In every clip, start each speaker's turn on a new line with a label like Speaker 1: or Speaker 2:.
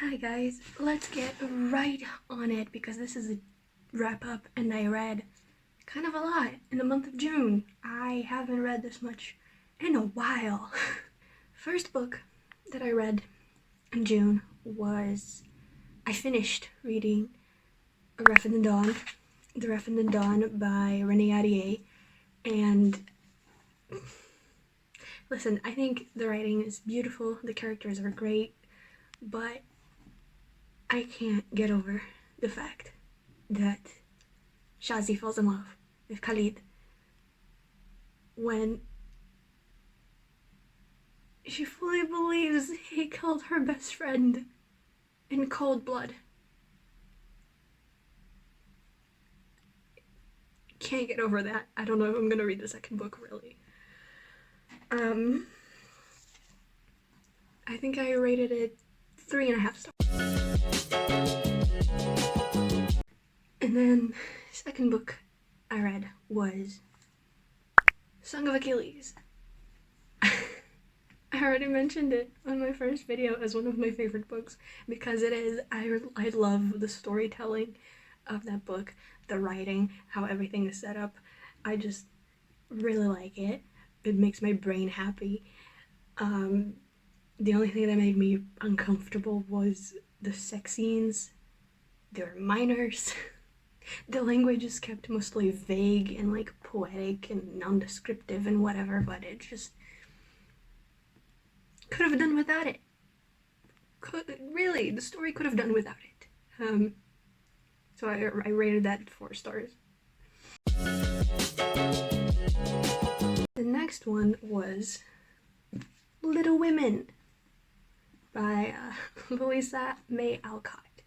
Speaker 1: Hi guys, let's get right on it because this is a wrap up and I read kind of a lot in the month of June. I haven't read this much in a while. First book that I read in June was, I finished reading The Ref in the Dawn by Renee Adier, and listen, I think the writing is beautiful, the characters are great, but I can't get over the fact that Shazi falls in love with Khalid when she fully believes he killed her best friend in cold blood. Can't get over that. I don't know if I'm gonna read the second book, really. I think I rated it 3.5 stars. And then second book I read was Song of Achilles. I already mentioned it on my first video as one of my favorite books because it is. I love the storytelling of that book, the writing, how everything is set up. I just really like it. It makes my brain happy. The only thing that made me uncomfortable was the sex scenes. They were minors. The language is kept mostly vague and like poetic and non-descriptive and whatever, but it just could have done without it. Really, the story could have done without it. So I rated that 4 stars. The next one was Little Women by Louisa May Alcott.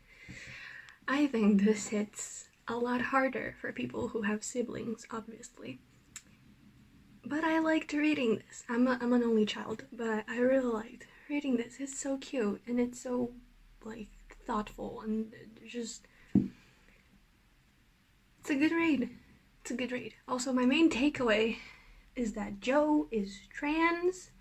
Speaker 1: I think this hits a lot harder for people who have siblings, obviously. But I liked reading this. I'm an only child, but I really liked reading this. It's so cute and it's so like thoughtful and just, it's a good read. It's a good read. Also, my main takeaway is that Joe is trans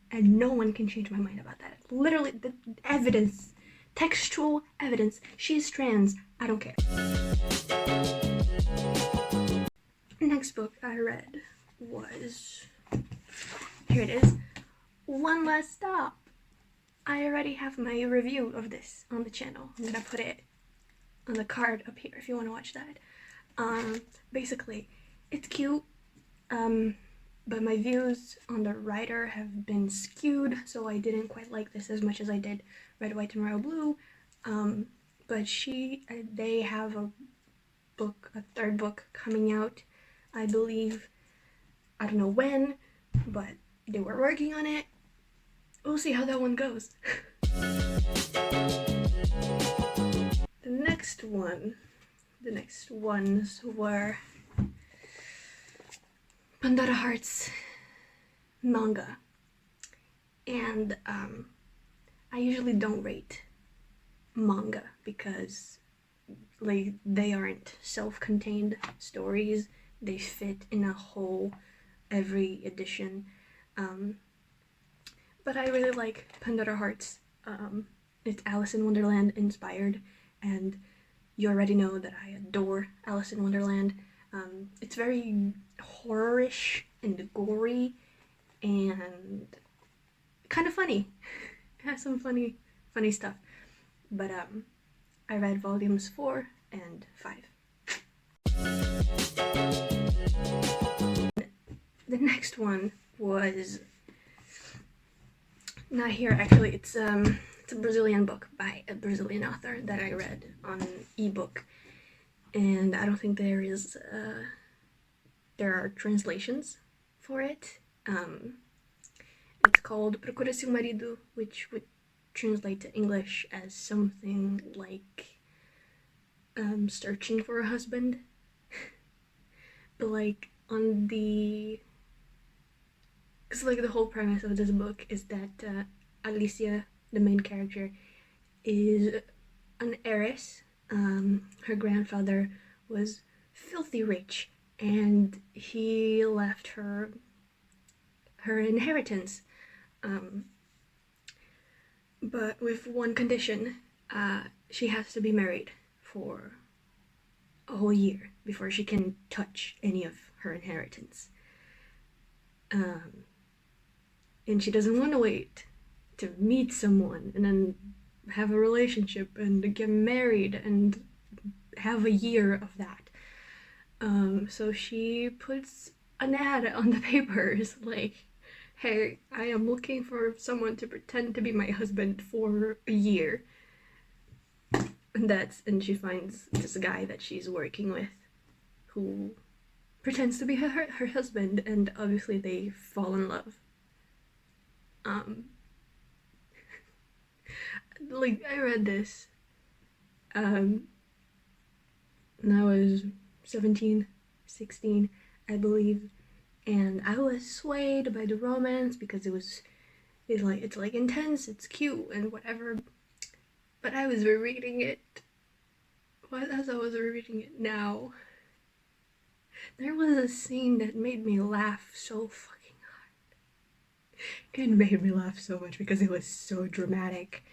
Speaker 1: and no one can change my mind about that. Literally, the evidence, textual evidence, she's trans, I don't care. Next book I read was, here it is, One Last Stop. I already have my review of this on the channel. I'm gonna put it on the card up here if you want to watch that. Basically, it's cute, but my views on the writer have been skewed, so I didn't quite like this as much as I did Red, White, and Royal Blue. But they have a third book coming out, I believe. I don't know when, but they were working on it. We'll see how that one goes. The next ones were Pandora Hearts manga. And I usually don't rate manga because like they aren't self-contained stories. They fit in a whole every edition. But I really like Pandora Hearts. It's Alice in Wonderland inspired, and you already know that I adore Alice in Wonderland. It's very horror-ish and gory and kind of funny. It has some funny stuff. But I read volumes 4 and 5. The next one was not here actually. It's a Brazilian book by a Brazilian author that I read on ebook, and I don't think there are translations for it. It's called Procura-se Um Marido, which would translate to English as something like searching for a husband. But like because like the whole premise of this book is that Alicia, the main character, is an heiress. Her grandfather was filthy rich and he left her inheritance, but with one condition: she has to be married for a whole year before she can touch any of her inheritance. And she doesn't want to wait to meet someone and then have a relationship and get married and have a year of that. So she puts an ad on the papers like, hey, I am looking for someone to pretend to be my husband for a year. And she finds this guy that she's working with who pretends to be her husband, and obviously they fall in love. Like, I read this when I was 17, 16, I believe, and I was swayed by the romance because it's like intense, it's cute and whatever. But I was rereading it. As I was rereading it now, there was a scene that made me laugh so fucking hard. It made me laugh so much because it was so dramatic.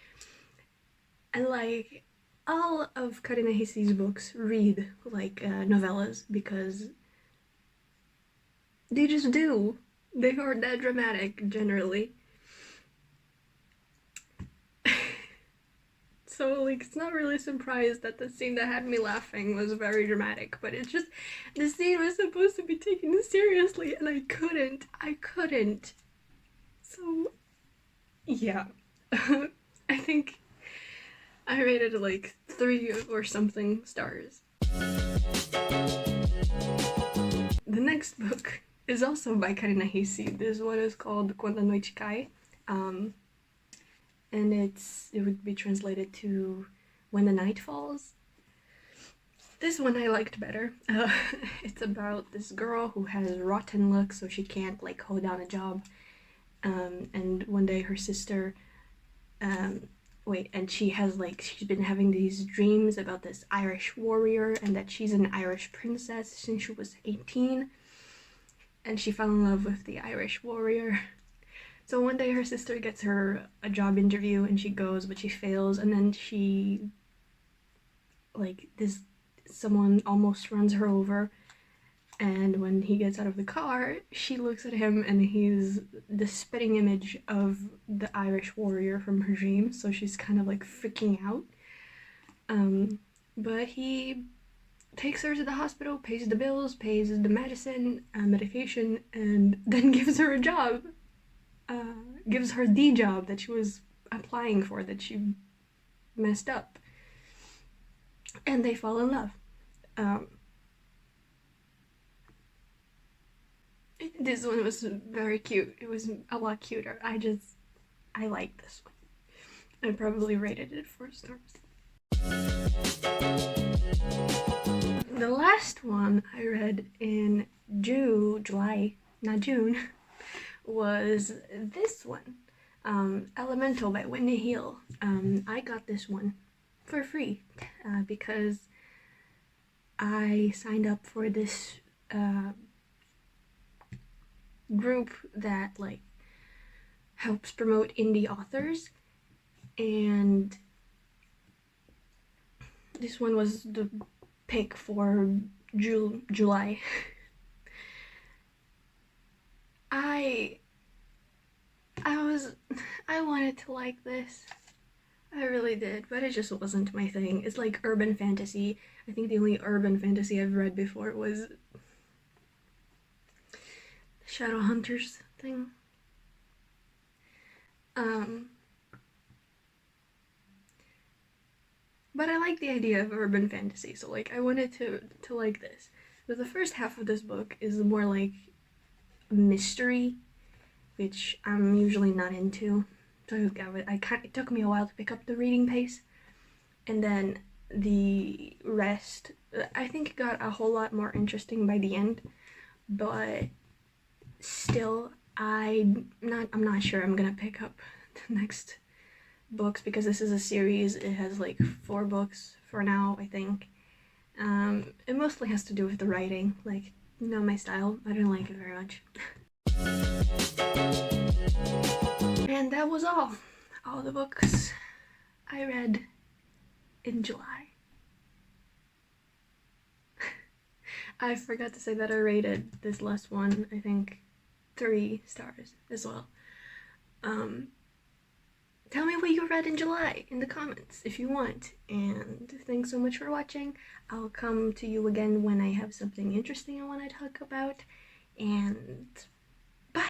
Speaker 1: And like, all of Kaale Nahissi's books read like novellas because they just do. They are that dramatic generally. So like, it's not really surprised that the scene that had me laughing was very dramatic, but it's just, the scene was supposed to be taken seriously and I couldn't. So yeah. I think I rated it like 3 or something stars. The next book is also by Kaale Nahissi. This one is called Quando, Noite Cai. And it would be translated to When the Night Falls. This one I liked better. It's about this girl who has rotten luck, so she can't like hold down a job. And one day her sister, and she's been having these dreams about this Irish warrior and that she's an Irish princess since she was 18. And she fell in love with the Irish warrior. So one day her sister gets her a job interview and she goes, but she fails, and then someone almost runs her over, and when he gets out of the car, she looks at him and he's the spitting image of the Irish warrior from her dream, so she's kind of like freaking out. But he takes her to the hospital, pays the bills, pays the medication, and then gives her a job. Gives her the job that she was applying for, that she messed up. And they fall in love. This one was very cute. It was a lot cuter. I liked this one. I probably rated it 4 stars. The last one I read in July, not June, was this one, Elemental by Whitney Hill. I got this one for free because I signed up for this group that like helps promote indie authors, and this one was the pick for July. I wanted to like this. I really did, but it just wasn't my thing. It's like urban fantasy. I think the only urban fantasy I've read before was the Shadowhunters thing. But I like the idea of urban fantasy, so like I wanted to like this. But the first half of this book is more like mystery, which I'm usually not into. So it took me a while to pick up the reading pace, and then the rest I think got a whole lot more interesting by the end. But still, I'm not sure I'm gonna pick up the next books because this is a series. It has like 4 books for now, I think. It mostly has to do with the writing, like, my style. I don't like it very much. And that was all the books I read in July. I forgot to say that I rated this last one, I think, 3 stars as well. Tell me what you read in July in the comments if you want. And thanks so much for watching. I'll come to you again when I have something interesting I want to talk about. And